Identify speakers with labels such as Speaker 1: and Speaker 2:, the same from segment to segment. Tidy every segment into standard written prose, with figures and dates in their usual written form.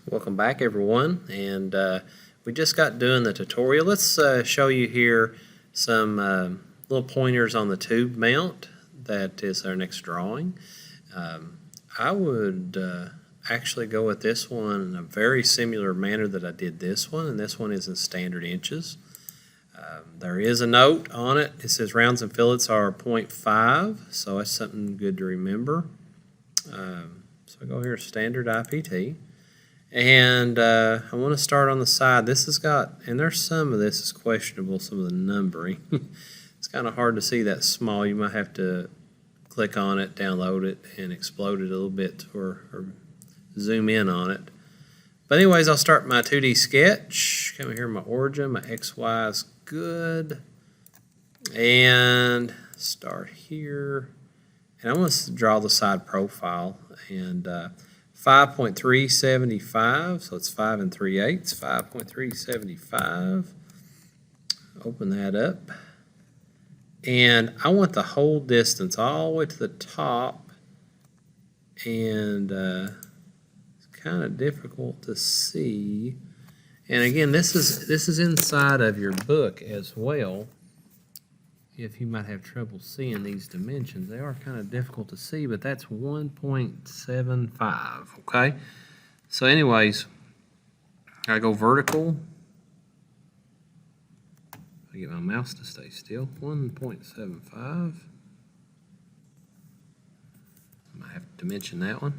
Speaker 1: Welcome back, everyone, and we just got doing the tutorial. Let's show you here some little pointers on the tube mount. That is our next drawing. I would actually go with this one in a very similar manner that I did this one, and this one is in standard inches. There is a note on it. It says rounds and fillets are 0.5, so that's something good to remember. So I go here, standard IPT. And I want to start on the side. This has got, and there's some of this is questionable, some of the numbering. It's kind of hard to see that small. You might have to click on it, download it, and explode it a little bit or zoom in on it. But anyways, I'll start my 2D sketch. Come here, my origin, my XY is good. And start here. And I want to draw the side profile. And 5.375, so it's 5 3/8, 5.375. Open that up. And I want the whole distance all the way to the top. And it's kind of difficult to see. And again, this is inside of your book as well. If you might have trouble seeing these dimensions, they are kind of difficult to see, but that's 1.75, okay? So anyways, I go vertical. I get my mouse to stay still, 1.75. I might have to dimension that one.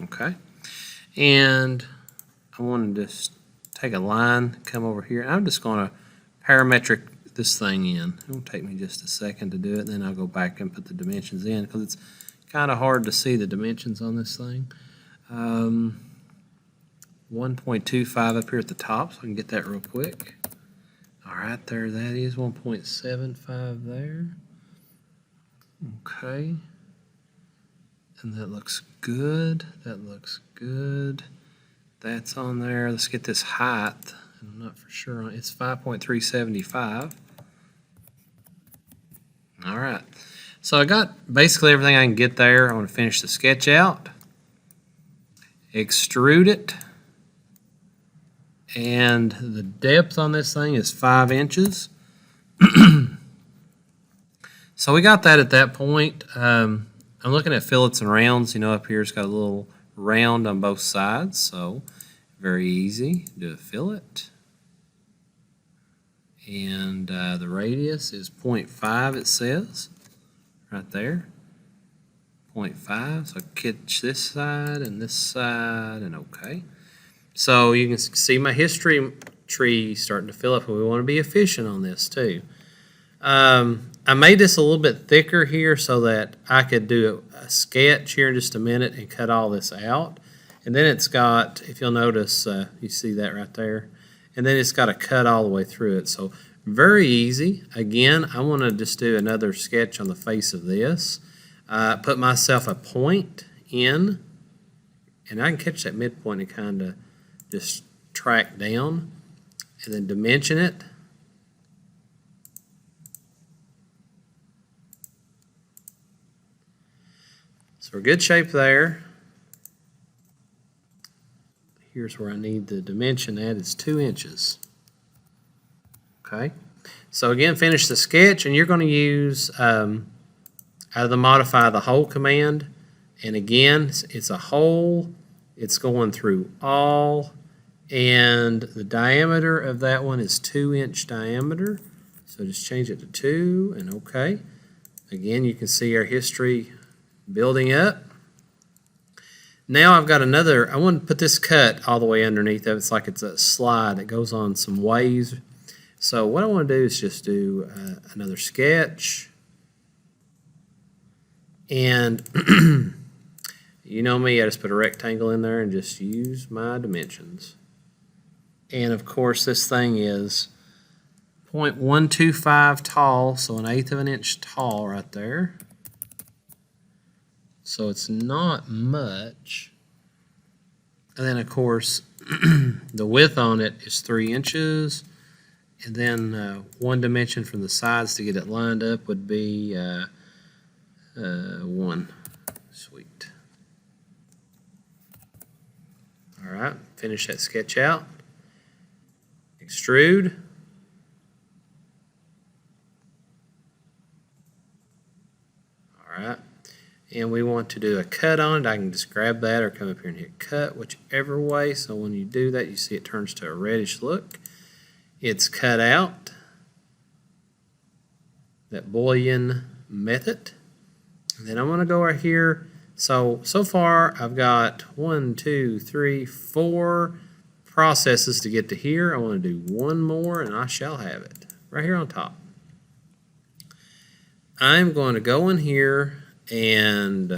Speaker 1: Okay, and I want to just take a line, come over here. I'm just going to parametric this thing in. It'll take me just a second to do it, then I'll go back and put the dimensions in because it's kind of hard to see the dimensions on this thing. 1.25 up here at the top, so I can get that real quick. All right, there that is, 1.75 there. Okay. And that looks good. That looks good. That's on there. Let's get this height. I'm not for sure. It's 5.375. All right. So I got basically everything I can get there. I want to finish the sketch out. Extrude it. And the depth on this thing is 5 inches. So we got that at that point. I'm looking at fillets and rounds. You know, up here it's got a little round on both sides, so very easy. Do a fillet. And the radius is 0.5, it says, right there. 0.5, so catch this side and this side, and okay. So you can see my history tree starting to fill up, and we want to be efficient on this too. I made this a little bit thicker here so that I could do a sketch here in just a minute and cut all this out. And then it's got, if you'll notice, you see that right there. And then it's got a cut all the way through it. So very easy. Again, I want to just do another sketch on the face of this. Put myself a point in, and I can catch that midpoint and kind of just track down and then dimension it. So we're good shape there. Here's where I need the dimension at. It's 2 inches. Okay. So again, finish the sketch, and you're going to use out of the modify the whole command. And again, it's a hole. It's going through all, and the diameter of that one is 2-inch diameter. So just change it to 2, and okay. Again, you can see our history building up. Now I've got another, I want to put this cut all the way underneath of it. It's like it's a slide that goes on some waves. So what I want to do is just do another sketch. And you know me, I just put a rectangle in there and just use my dimensions. And of course this thing is 0.125 tall, so 1/8 of an inch tall right there. So it's not much. And then of course the width on it is 3 inches, And then one dimension from the sides to get it lined up would be 1. Sweet. All right, finish that sketch out. Extrude. All right, and we want to do a cut on it. I can just grab that or come up here and hit cut, whichever way. So when you do that, you see it turns to a reddish look. It's cut out. That bullion method. And then I'm going to go right here. So far I've got 1, 2, 3, 4 processes to get to here. I want to do one more and I shall have it right here on top. I'm going to go in here and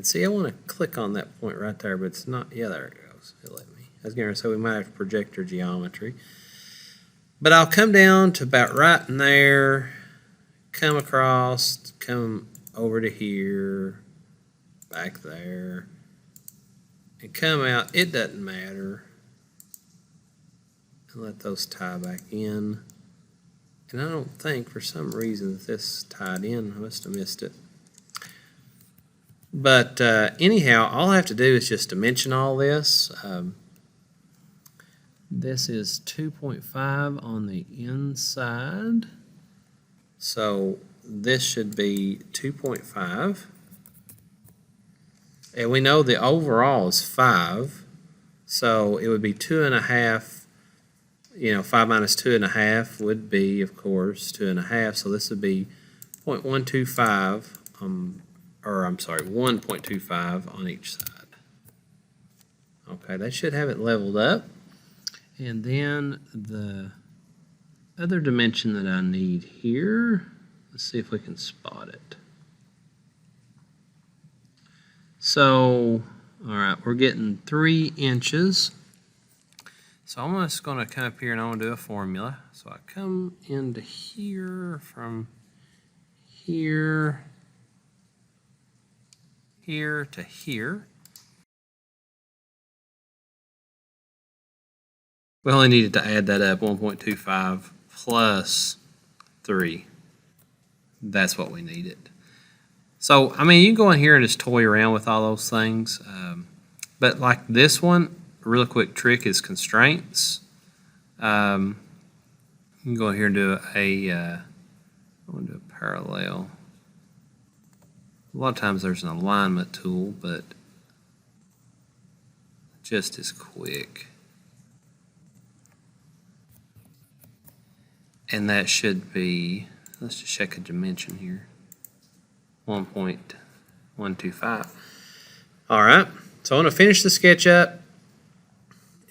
Speaker 1: see, I want to click on that point right there, but it's not. Yeah, there it goes. It let me. I was going to say we might have to project our geometry. But I'll come down to about right in there, come across, come over to here, back there, and come out. It doesn't matter. And let those tie back in. And I don't think, for some reason, that this tied in. I must have missed it. But anyhow, all I have to do is just dimension all this. This is 2.5 on the inside. So this should be 2.5. And we know the overall is 5. So it would be 2.5. 5 minus 2.5 would be, of course, 2.5. So this would be 0.125. Or I'm sorry, 1.25 on each side. Okay, that should have it leveled up. And then the other dimension that I need here, let's see if we can spot it. So, all right, we're getting 3 inches. So I'm just going to come up here and I'm going to do a formula. So I come into here from here to here. We only needed to add that up, 1.25 plus 3. That's what we needed. So, I mean, you can go in here and just toy around with all those things. But like this one, a really quick trick is constraints. You can go in here and do I'm going to do a parallel. A lot of times there's an alignment tool, but just as quick. And that should be, let's just check a dimension here, 1.125. All right, so I'm going to finish the sketch up,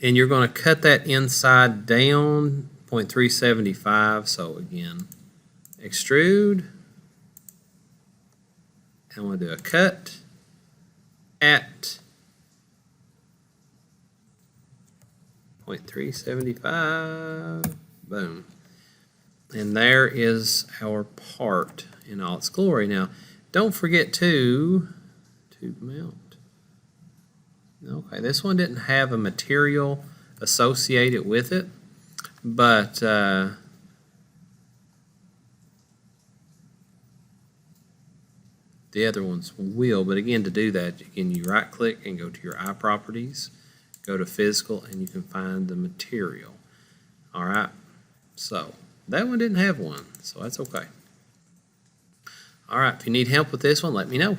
Speaker 1: and you're going to cut that inside down 0.375. So again, extrude. I'm going to do a cut at 0.375. Boom. And there is our part in all its glory. Now, don't forget to mount. Okay, this one didn't have a material associated with it, but the other ones will. But again, to do that, again, you right click and go to your eye properties, go to physical, and you can find the material. All right, so that one didn't have one, so that's okay. All right, if you need help with this one, let me know.